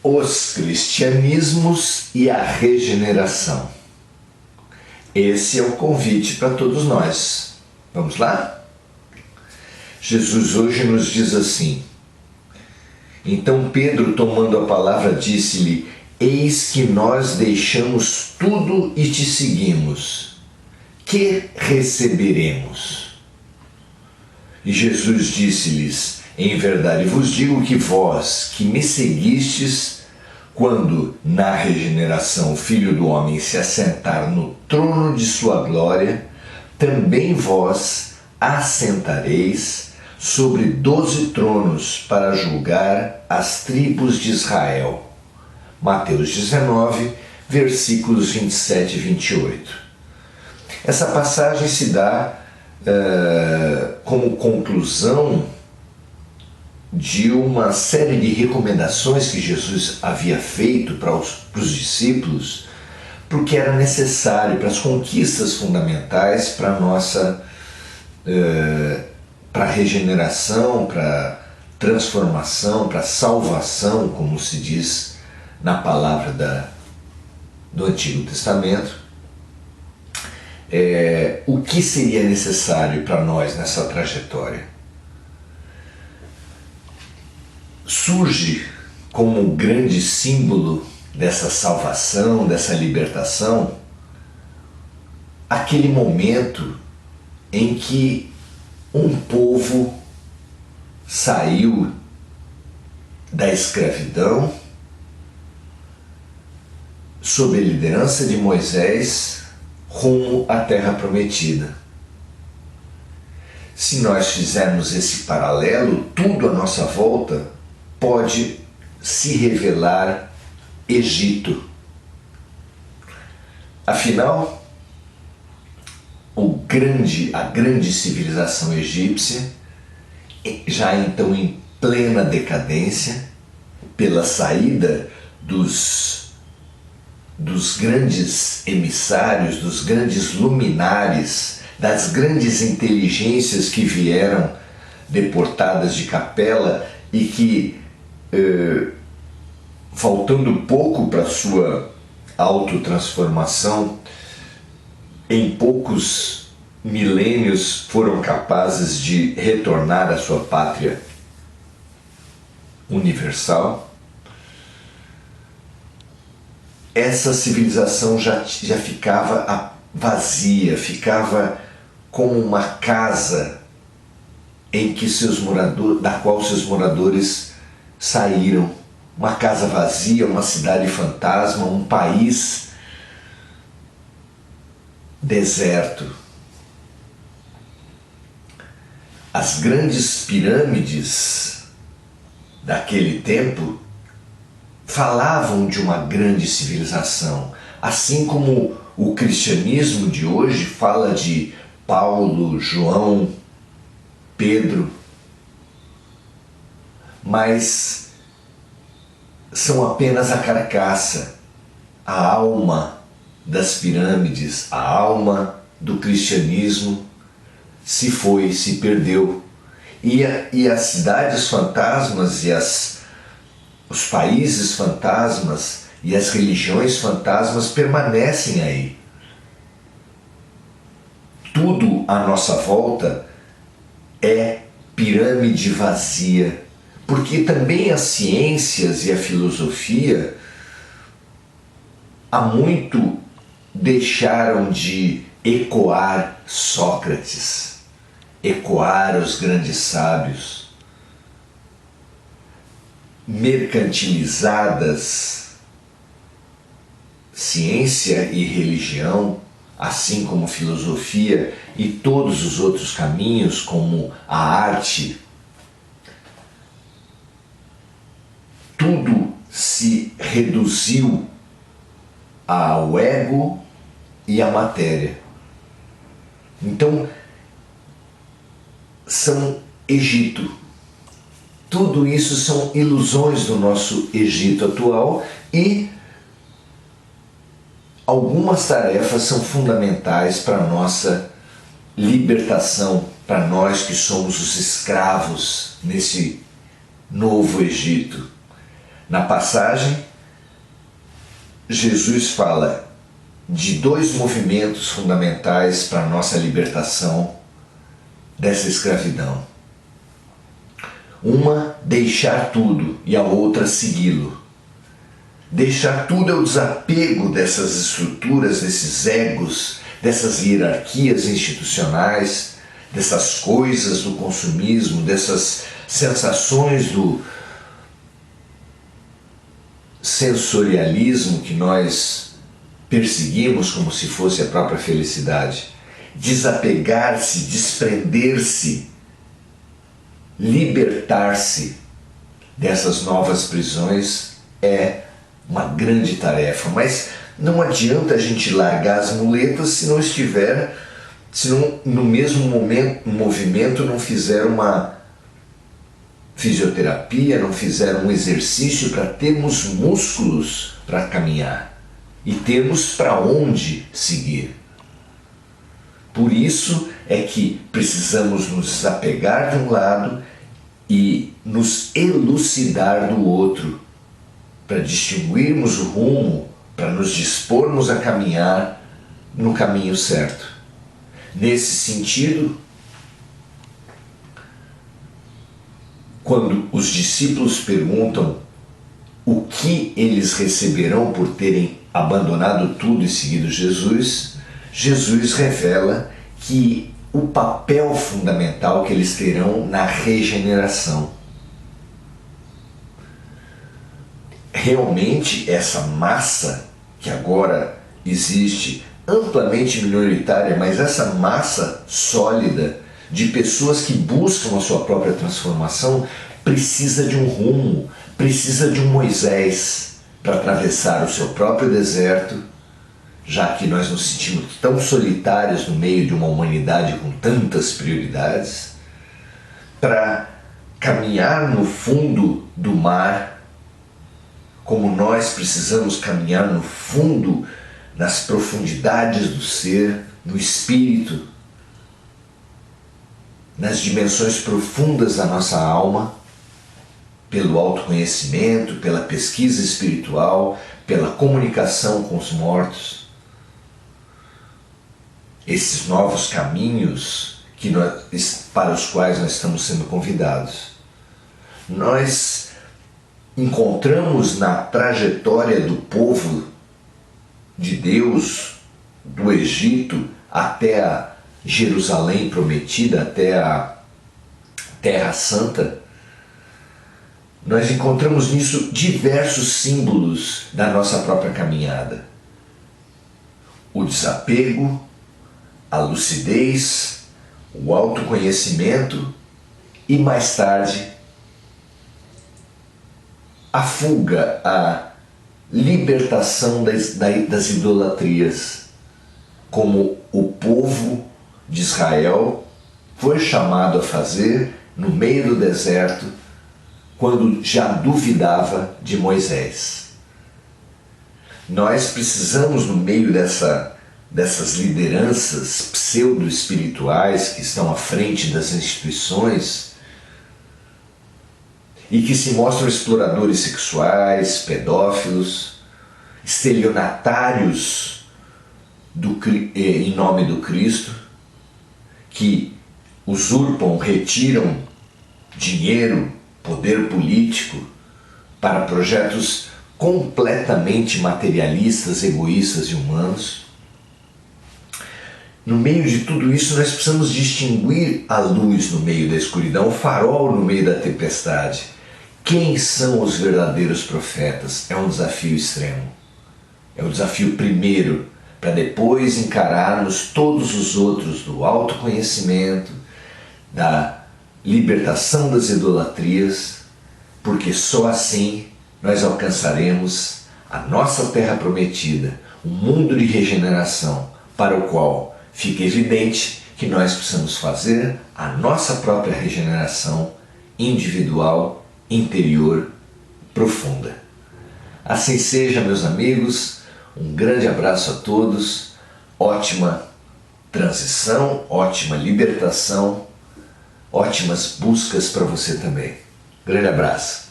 Os cristianismos e a regeneração. Esse é o convite para todos nós. Vamos lá? Jesus hoje nos diz assim: então Pedro, tomando a palavra, disse-lhe: eis que nós deixamos tudo e te seguimos. Que receberemos? E Jesus disse-lhes: em verdade vos digo que vós, que me seguistes, quando na regeneração o Filho do Homem se assentar no trono de sua glória, também vós assentareis sobre 12 tronos para julgar as tribos de Israel. Mateus 19, versículos 27 e 28. Essa passagem se dá como conclusão de uma série de recomendações que Jesus havia feito para os discípulos, porque era necessário para as conquistas fundamentais, para a nossa para a regeneração, para a transformação, para a salvação, como se diz na palavra do Antigo Testamento. O que seria necessário para nós nessa trajetória? Surge como grande símbolo dessa salvação, dessa libertação, aquele momento em que um povo saiu da escravidão sob a liderança de Moisés rumo à Terra Prometida. Se nós fizermos esse paralelo, tudo à nossa volta pode se revelar Egito. Afinal, a grande civilização egípcia, já então em plena decadência, pela saída dos grandes emissários, dos grandes luminares, das grandes inteligências que vieram deportadas de Capela e que, faltando pouco para sua autotransformação, em poucos milênios foram capazes de retornar à sua pátria universal. Essa civilização já ficava vazia, ficava como uma casa da qual seus moradores saíram. Uma casa vazia, uma cidade fantasma, um país deserto. As grandes pirâmides daquele tempo falavam de uma grande civilização, assim como o cristianismo de hoje fala de Paulo, João, Pedro, mas são apenas a carcaça, a alma das pirâmides, a alma do cristianismo se perdeu. E as cidades fantasmas e os países fantasmas e as religiões fantasmas permanecem aí. Tudo à nossa volta é pirâmide vazia, porque também as ciências e a filosofia há muito deixaram de ecoar Sócrates, ecoar os grandes sábios. Mercantilizadas ciência e religião, assim como filosofia e todos os outros caminhos, como a arte, tudo se reduziu ao ego e à matéria. Então, são Egito. Tudo isso são ilusões do nosso Egito atual e algumas tarefas são fundamentais para a nossa libertação, para nós que somos os escravos nesse novo Egito. Na passagem, Jesus fala de dois movimentos fundamentais para a nossa libertação dessa escravidão. Uma, deixar tudo, e a outra, segui-lo. Deixar tudo é o desapego dessas estruturas, desses egos, dessas hierarquias institucionais, dessas coisas do consumismo, dessas sensações do sensorialismo que nós perseguimos como se fosse a própria felicidade. Desapegar-se, desprender-se, libertar-se dessas novas prisões é uma grande tarefa, mas não adianta a gente largar as muletas se não no mesmo movimento não fizer uma fisioterapia, não fizer um exercício para termos músculos para caminhar e termos para onde seguir. Por isso é que precisamos nos desapegar de um lado e nos elucidar do outro, para distinguirmos o rumo, para nos dispormos a caminhar no caminho certo. Nesse sentido, quando os discípulos perguntam o que eles receberão por terem abandonado tudo e seguido Jesus, Jesus revela que o papel fundamental que eles terão na regeneração. Realmente essa massa que agora existe, amplamente minoritária, mas essa massa sólida de pessoas que buscam a sua própria transformação, precisa de um rumo, precisa de um Moisés para atravessar o seu próprio deserto, já que nós nos sentimos tão solitários no meio de uma humanidade com tantas prioridades, para caminhar no fundo do mar, como nós precisamos caminhar no fundo, nas profundidades do ser, no espírito, nas dimensões profundas da nossa alma, pelo autoconhecimento, pela pesquisa espiritual, pela comunicação com os mortos. Esses novos caminhos para os quais nós estamos sendo convidados. Nós encontramos na trajetória do povo de Deus, do Egito até a Jerusalém prometida, até a Terra Santa, nós encontramos nisso diversos símbolos da nossa própria caminhada. O desapego, a lucidez, o autoconhecimento e, mais tarde, a fuga, a libertação das idolatrias, como o povo de Israel foi chamado a fazer no meio do deserto, quando já duvidava de Moisés. Nós precisamos, no meio dessas lideranças pseudo-espirituais que estão à frente das instituições e que se mostram exploradores sexuais, pedófilos, estelionatários em nome do Cristo, que usurpam, retiram dinheiro, poder político para projetos completamente materialistas, egoístas e humanos. No meio de tudo isso, nós precisamos distinguir a luz no meio da escuridão, o farol no meio da tempestade. Quem são os verdadeiros profetas? É um desafio extremo. É o desafio primeiro, para depois encararmos todos os outros do autoconhecimento, da libertação das idolatrias, porque só assim nós alcançaremos a nossa terra prometida, um mundo de regeneração para o qual fica evidente que nós precisamos fazer a nossa própria regeneração individual, interior, profunda. Assim seja, meus amigos, um grande abraço a todos, ótima transição, ótima libertação, ótimas buscas para você também. Grande abraço.